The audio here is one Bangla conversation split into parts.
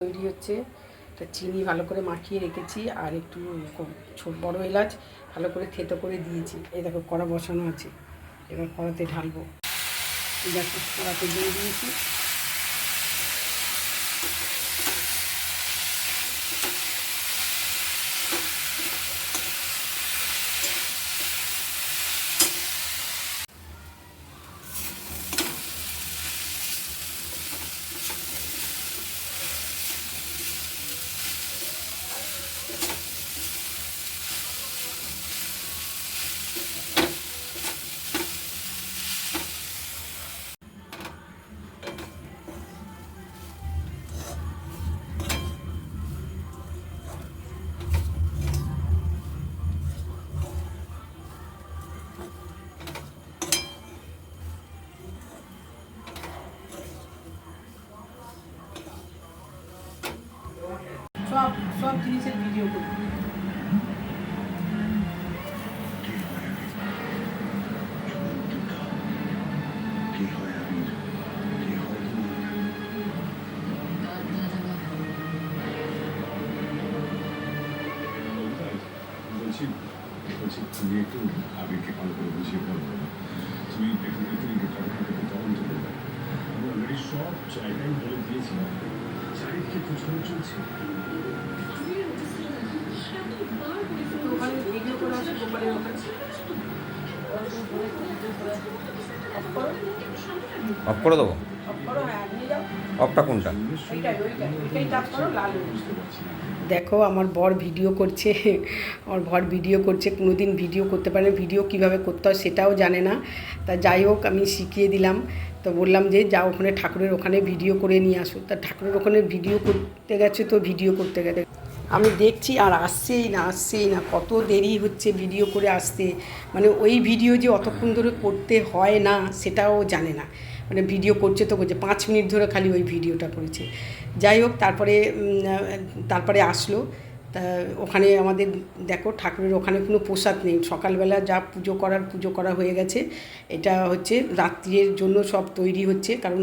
তৈরি হচ্ছে। তা চিনি ভালো করে মাখিয়ে রেখেছি আর একটু বড় এলাচ ভালো করে থেতো করে দিয়েছি। এই দেখো কড়া বসানো আছে, এবার কড়াতে ঢালবো। দেখো কড়াতে দিয়ে দিয়েছি। সব সব জিনিসের ভিডিও করি। তুমি একটু আবেগকে ভালো করে বুঝিয়ে বলবো না। তুমি একটু ঘটনাটাকে তদন্ত করবে। আমি অলরেডি সব জায়গায় বলে দিয়েছিলাম, চারিদিকে খোঁজখবর চলছে। ওখানে ভিডিও করে আসে গোপালের ওখানে। অফ করে দেবো। অফ করো, হ্যাঁ নিয়ে যাও। অফটা কোনটা? ওইটাই টাচ করো, লাল হয়ে যাবে। দেখো আমার বর ভিডিও করছে। আমার বর ভিডিও করছে, কোনো দিন ভিডিও করতে পারে না, ভিডিও কীভাবে করতে হয় সেটাও জানে না। তা যাই হোক আমি শিখিয়ে দিলাম। তো বললাম যে যাও ওখানে ঠাকুরের ওখানে ভিডিও করে নিয়ে আসো। তা ঠাকুরের ওখানে ভিডিও করতে গেছে, তো ভিডিও করতে গেছে। আমি দেখছি আর আসছেই না, কত দেরি হচ্ছে ভিডিও করে আসতে। মানে ওই ভিডিও যে অতক্ষণ ধরে করতে হয় না সেটাও জানে না। মানে ভিডিও করছে তো করছে, 5 মিনিট ধরে খালি ওই ভিডিওটা করেছে। যাই হোক তারপরে আসলো। তা ওখানে আমাদের দেখো ঠাকুরের ওখানে কোনো প্রসাদ নেই। সকালবেলা যা পুজো করা হয়ে গেছে। এটা হচ্ছে রাত্রির জন্য সব তৈরি হচ্ছে, কারণ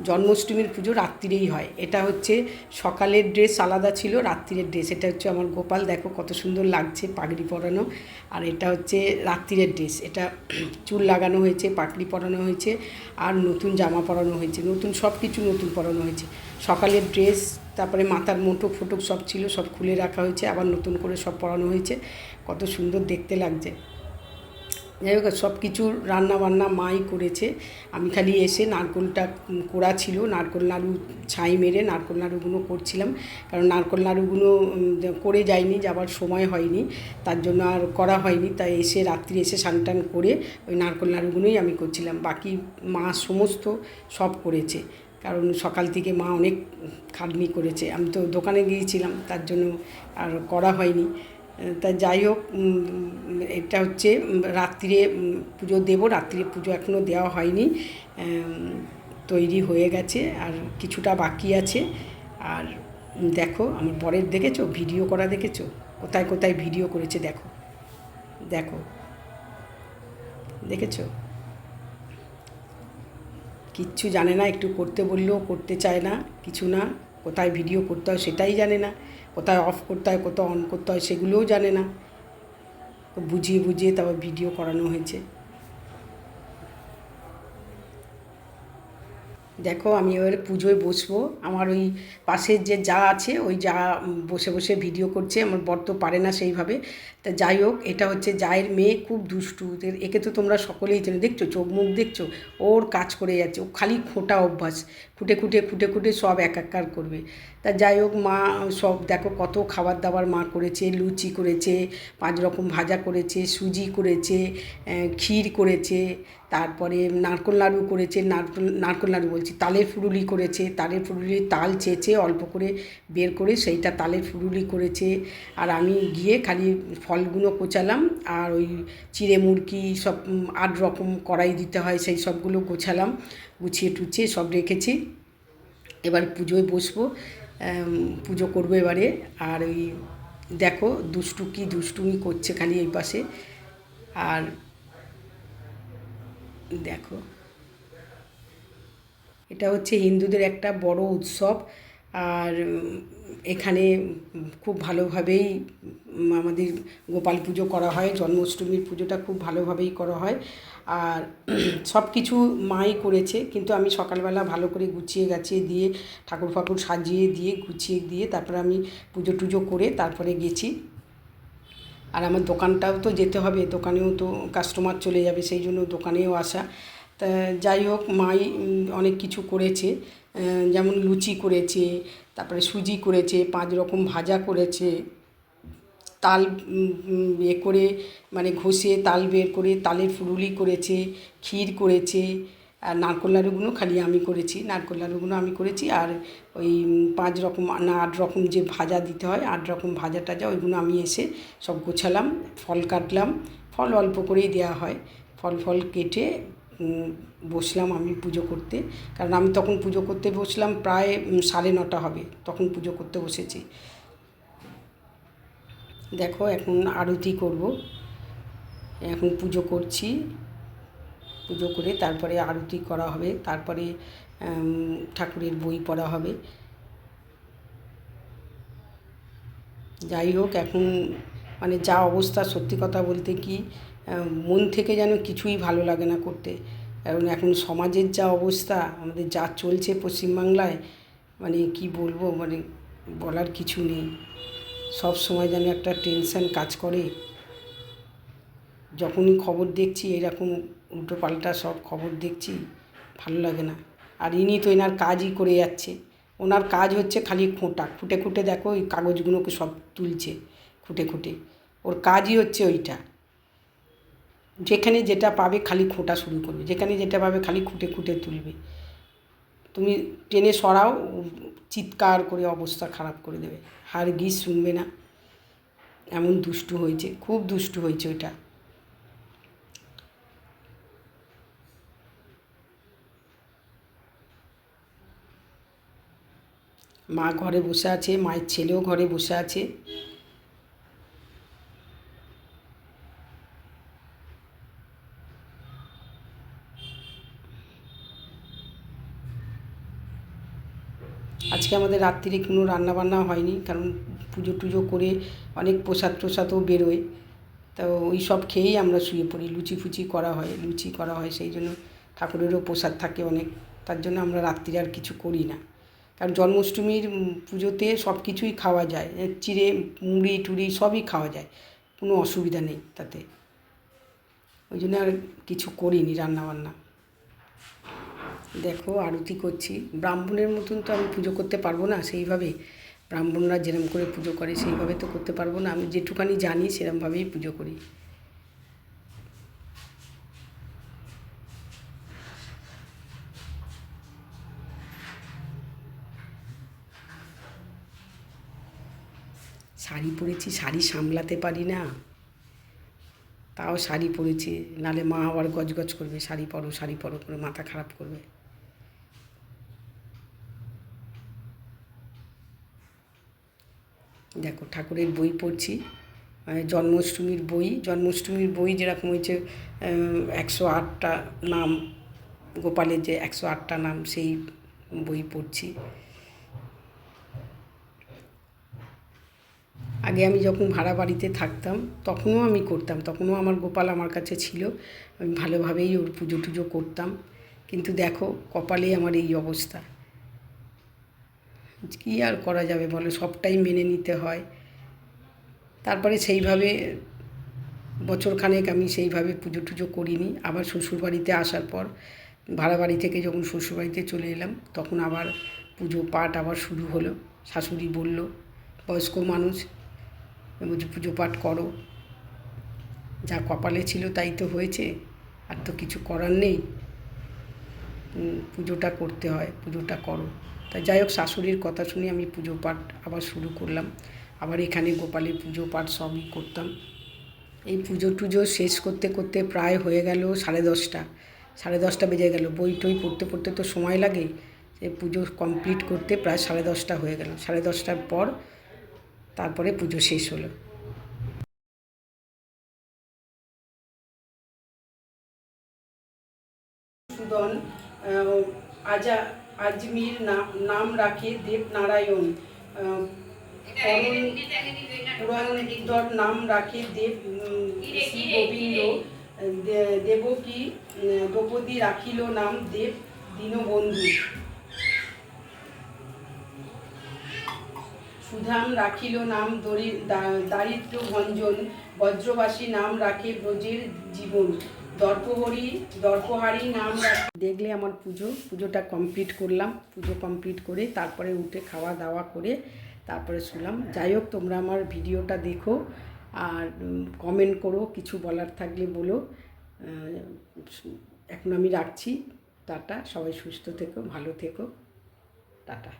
জন্মাষ্টমীর পুজো রাত্রিরেই হয়। এটা হচ্ছে সকালের ড্রেস আলাদা ছিল, রাত্রিরের ড্রেস। এটা হচ্ছে আমার গোপাল, দেখো কত সুন্দর লাগছে পাগড়ি পরানো। আর এটা হচ্ছে রাত্রিরের ড্রেস। এটা চুল লাগানো হয়েছে, পাগড়ি পরানো হয়েছে, আর নতুন জামা পরানো হয়েছে, নতুন সব কিছু নতুন পরানো হয়েছে। সকালের ড্রেস, তারপরে মাথার মোটক ফোটক সব ছিল, সব খুলে রাখা হয়েছে, আবার নতুন করে সব পরানো হয়েছে। কত সুন্দর দেখতে লাগছে। যাই হোক সব কিছু রান্নাবান্না মাই করেছে। আমি খালি এসে নারকেলটা কোড়া ছিল, নারকেল নাড়ু ছাই মেরে নারকেল নাড়ুগুলো করছিলাম। কারণ নারকেল নাড়ুগুলো করে যায়নি, যাবার সময় হয়নি, তার জন্য আর করা হয়নি। তাই রাত্রি এসে স্নান টান করে ওই নারকেল নাড়ুগুলোই আমি করছিলাম। বাকি মা সমস্ত সব করেছে, কারণ সকাল থেকে মা অনেক খাটনি করেছে। আমি তো দোকানে গিয়েছিলাম, তার জন্য আর করা হয়নি। তা যাই হোক এটা হচ্ছে রাত্রিরে পুজো দেবো। রাত্রিরে পুজো এখনও দেওয়া হয়নি, তৈরি হয়ে গেছে, আর কিছুটা বাকি আছে। আর দেখো আমার বরের দেখেছো ভিডিও করা, দেখেছো কোথায় কোথায় ভিডিও করেছে, দেখো দেখো দেখেছো। কিচ্ছু জানে না, একটু করতে বললেও করতে চায় না, কিছু না। কোথায় ভিডিও করতে হয় সেটাই জানে না, কোথায় অফ করতে হয় কোথায় অন করতে হয় সেগুলোও জানে না। বুঝিয়ে বুঝিয়ে তারপর ভিডিও করানো হয়েছে। দেখো আমি এবারে পুজোয় বসবো। আমার ওই পাশের যে যা আছে, ওই যা বসে বসে ভিডিও করছে। আমার বর তো পারে না সেইভাবে। তা যাই হোক এটা হচ্ছে জায়ের মেয়ে, খুব দুষ্টু। একে তো তোমরা সকলেই চেনো, দেখছো চোখ মুখ দেখছো, ওর কাজ করে যাচ্ছে। ও খালি খোঁটা অভ্যাস, খুঁটে সব একাকার করবে। তা যাই হোক মা সব দেখো কত খাবার দাবার মা করেছে। লুচি করেছে, 5 রকম ভাজা করেছে, সুজি করেছে, ক্ষীর করেছে, তারপরে নারকেল নাড়ু করেছে, নারকেল নাড়ু বলছি, তালের ফুরুলি করেছে। তালের ফুরুলি তাল চেঁচে অল্প করে বের করে সেইটা তালের ফুরুলি করেছে। আর আমি গিয়ে খালি ফলগুলো কোচালাম, আর ওই চিড়ে মুরকি সব 8 রকম কড়াই দিতে হয়, সেই সবগুলো গোছালাম, গুছিয়ে টুছিয়ে সব রেখেছি। এবার পুজোয় বসবো, পুজো করবো এবারে। আর ওই দেখো কি দুষ্টুমি করছে খালি এই পাশে। আর দেখো এটা হচ্ছে হিন্দুদের একটা বড় উৎসব, আর এখানে খুব ভালোভাবেই আমাদের গোপাল পুজো করা হয়, জন্মাষ্টমীর পুজোটা খুব ভালোভাবেই করা হয়। আর সব কিছু মাই করেছে, কিন্তু আমি সকালবেলা ভালো করে গুছিয়ে গাছিয়ে দিয়ে ঠাকুর ফাকুর সাজিয়ে দিয়ে গুছিয়ে দিয়ে তারপরে আমি পুজো টুজো করে তারপরে গেছি। আর আমার দোকানটাও তো যেতে হবে, দোকানেও তো কাস্টমার চলে যাবে, সেই জন্য দোকানেও আসা। তা যাই হোক, মাই অনেক কিছু করেছে, যেমন লুচি করেছে, তারপরে সুজি করেছে, 5 রকম ভাজা করেছে, তাল এ করে মানে ঘষে তাল বের করে তালের ফুলুরি করেছে, ক্ষীর করেছে। আর নারকোল লাড়ুগুলো খালি আমি করেছি, নারকোল লাড়ুগুলো আমি করেছি। আর ওই 5 রকম না 8 রকম যে ভাজা দিতে হয়, 8 রকম ভাজা টাজা ওইগুলো আমি এসে সব গোছালাম, ফল কাটলাম, ফল অল্প করেই দেওয়া হয়, ফল কেটে বসলাম আমি পুজো করতে। কারণ আমি তখন পুজো করতে বসলাম প্রায় 9:30 হবে, তখন পুজো করতে বসেছি। দেখো এখন আরতি করব, এখন পুজো করছি, পুজো করে তারপরে আরতি করা হবে, তারপরে ঠাকুরের বই পড়া হবে। যাই হোক, এখন মানে যা অবস্থা, সত্যি কথা বলতে কি মন থেকে যেন কিছুই ভালো লাগে না করতে। কারণ এখন সমাজের যা অবস্থা, আমাদের যা চলছে পশ্চিমবাংলায়, মানে কি বলবো, মানে বলার কিছু নেই। সব সময় যেন একটা টেনশন কাজ করে। যখনই খবর দেখছি এরকম উল্টোপাল্টা সব খবর দেখছি, ভালো লাগে না। আর ইনি তো এনার কাজই করে যাচ্ছে, ওনার কাজ হচ্ছে খালি খুঁটে খুঁটে দেখো ওই কাগজগুলোকে সব তুলছে খুঁটে খুঁটে, ওর কাজই হচ্ছে ওইটা। যেখানে যেটা পাবে খালি খোঁটা শুরু করবে, যেখানে যেটা পাবে খালি খুঁটে খুঁটে তুলবে। তুমি টেনে সরাও, চিৎকার করে অবস্থা খারাপ করে দেবে, হারগিজ শুনবে না। এমন দুষ্টু হয়েছে, খুব দুষ্টু হয়েছে ওইটা। মা ঘরে বসে আছে, মায়ের ছেলেও ঘরে বসে আছে। আজকে আমাদের রাত্রিরে কোনো রান্নাবান্না হয়নি, কারণ পুজো টুজো করে অনেক প্রসাদ টসাদও বেরোয়, তো ওই সব খেয়েই আমরা শুয়ে পড়ি। লুচি ফুচি করা হয়, লুচি করা হয়, সেই জন্য ঠাকুরেরও প্রসাদ থাকে অনেক, তার জন্য আমরা রাত্রিরে আর কিছু করি না। কারণ জন্মাষ্টমীর পুজোতে সব কিছুই খাওয়া যায়, চিড়ে মুড়ি টুড়ি সবই খাওয়া যায়, কোনো অসুবিধা নেই তাতে। ওই জন্য আর কিছু করিনি রান্নাবান্না। দেখো আরতি করছি, ব্রাহ্মণের মতন তো আমি পুজো করতে পারবো না সেইভাবে, ব্রাহ্মণরা যেরকম করে পুজো করে সেইভাবে তো করতে পারবো না, আমি যেটুখানি জানি সেরকমভাবেই পুজো করি। শাড়ি পরেছি, শাড়ি সামলাতে পারি না, তাও শাড়ি পরেছি, নালে মা আবার গজগজ করবে, শাড়ি পরো করে মাথা খারাপ করবে। দেখো ঠাকুরের বই পড়ছি, জন্মাষ্টমীর বই যেরকম হয়েছে 108টা নাম, গোপালের যে 108টা নাম, সেই বই পড়ছি। আগে আমি যখন ভাড়া বাড়িতে থাকতাম তখনও আমি করতাম, তখনও আমার গোপাল আমার কাছে ছিল, আমি ভালোভাবেই ওর পুজো টুজো করতাম। কিন্তু দেখো কপালে আমার এই অবস্থা, কী আর করা যাবে বলো, সবটাই মেনে নিতে হয়। তারপরে সেইভাবে বছরখানেক আমি সেইভাবে পুজো টুজো করিনি। আবার শ্বশুরবাড়িতে আসার পর, ভাড়া বাড়ি থেকে যখন শ্বশুরবাড়িতে চলে এলাম, তখন আবার পুজো পাঠ আবার শুরু হলো। শাশুড়ি বলল, বয়স্ক মানুষ, বলছে পুজো পাঠ করো, যা কপালে ছিল তাই তো হয়েছে, আর তো কিছু করার নেই, পুজোটা করতে হয়, পুজোটা করো। তাই যাই হোক, শাশুড়ির কথা শুনে আমি পুজো পাঠ আবার শুরু করলাম, আবার এখানে গোপালের পুজো পাঠ সবই করতাম। এই পুজো টুজো শেষ করতে করতে প্রায় হয়ে গেল 10:30, 10:30 বেজে গেল। বই টই পড়তে পড়তে তো সময় লাগে, সে পুজো কমপ্লিট করতে প্রায় 10:30 হয়ে গেল। 10:30টার পর তারপরে পুজো শেষ হলো। সুদন, আজমির নাম রাখে দেবনারায়ণ। পুরন্দর নাম রাখে শ্রী গোবিন্দ। দেবকী দ্রৌপদী রাখিল নাম দেব দীনবন্ধু। সুধাম রাখিল নাম দারিদ্র ভঞ্জন। বজ্রবাসী নাম রাখে ব্রজের জীবন। দর্পহারি নাম রাখে। দেখলে আমার পুজোটা কমপ্লিট করলাম। পুজো কমপ্লিট করে তারপরে উঠে খাওয়া দাওয়া করে তারপরে শুলাম। যাই হোক, তোমরা আমার ভিডিওটা দেখো আর কমেন্ট করো, কিছু বলার থাকলে বলো। এখন আমি রাখছি। টাটা, সবাই সুস্থ থেকো, ভালো থেকো, টাটা।